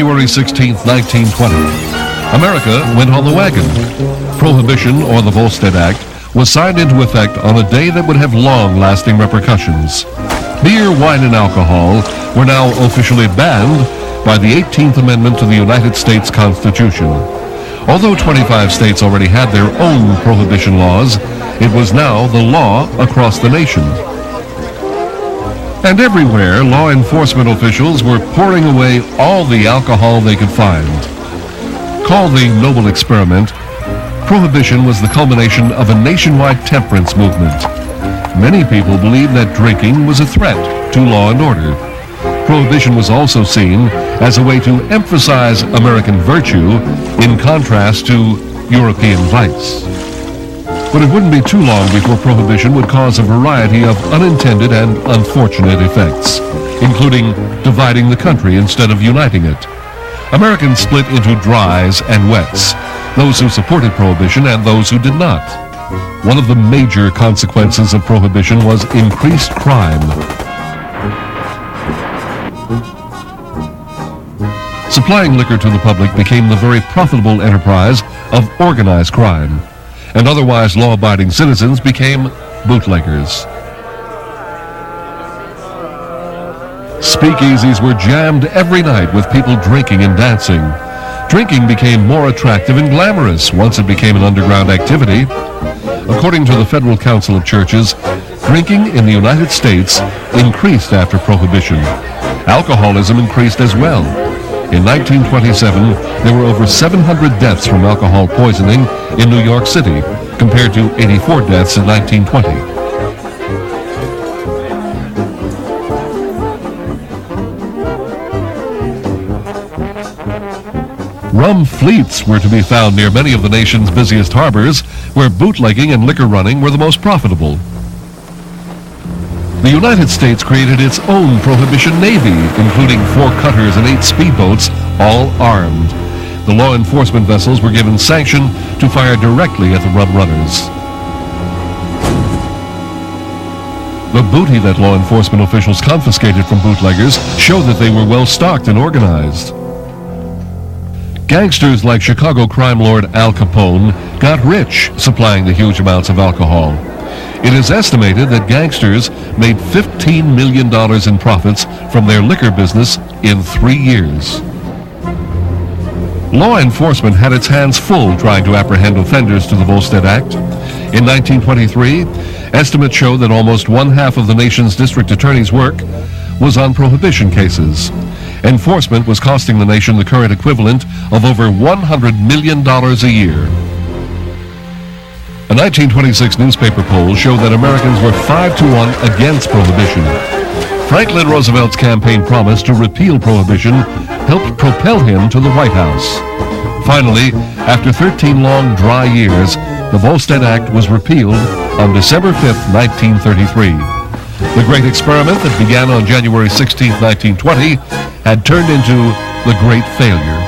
January 16, 1920, America went on the wagon. Prohibition, or the Volstead Act, was signed into effect on a day that would have long-lasting repercussions. Beer, wine, and alcohol were now officially banned by the 18th Amendment to the United States Constitution. Although 25 states already had their own prohibition laws, it was now the law across the nation. And everywhere, law enforcement officials were pouring away all the alcohol they could find. Called the Noble Experiment, Prohibition was the culmination of a nationwide temperance movement. Many people believed that drinking was a threat to law and order. Prohibition was also seen as a way to emphasize American virtue in contrast to European vice. But it wouldn't be too long before Prohibition would cause a variety of unintended and unfortunate effects, including dividing the country instead of uniting it. Americans split into drys and wets, those who supported Prohibition and those who did not. One of the major consequences of Prohibition was increased crime. Supplying liquor to the public became the very profitable enterprise of organized crime, and otherwise law-abiding citizens became bootleggers. Speakeasies were jammed every night with people drinking and dancing. Drinking became more attractive and glamorous once it became an underground activity. According to the Federal Council of Churches, drinking in the United States increased after Prohibition. Alcoholism increased as well. In 1927, there were over 700 deaths from alcohol poisoning in New York City, compared to 84 deaths in 1920. Rum fleets were to be found near many of the nation's busiest harbors, where bootlegging and liquor running were the most profitable. The United States created its own Prohibition Navy, including 4 cutters and 8 speedboats, all armed. The law enforcement vessels were given sanction to fire directly at the rum runners. The booty that law enforcement officials confiscated from bootleggers showed that they were well stocked and organized. Gangsters like Chicago crime lord Al Capone got rich supplying the huge amounts of alcohol. It is estimated that gangsters made $15 million in profits from their liquor business in 3 years. Law enforcement had its hands full trying to apprehend offenders to the Volstead Act. In 1923, estimates show that almost one-half of the nation's district attorney's work was on prohibition cases. Enforcement was costing the nation the current equivalent of over $100 million a year. A 1926 newspaper poll showed that Americans were 5-1 against Prohibition. Franklin Roosevelt's campaign promise to repeal Prohibition helped propel him to the White House. Finally, after 13 long, dry years, the Volstead Act was repealed on December 5, 1933. The great experiment that began on January 16, 1920, had turned into the Great Failure.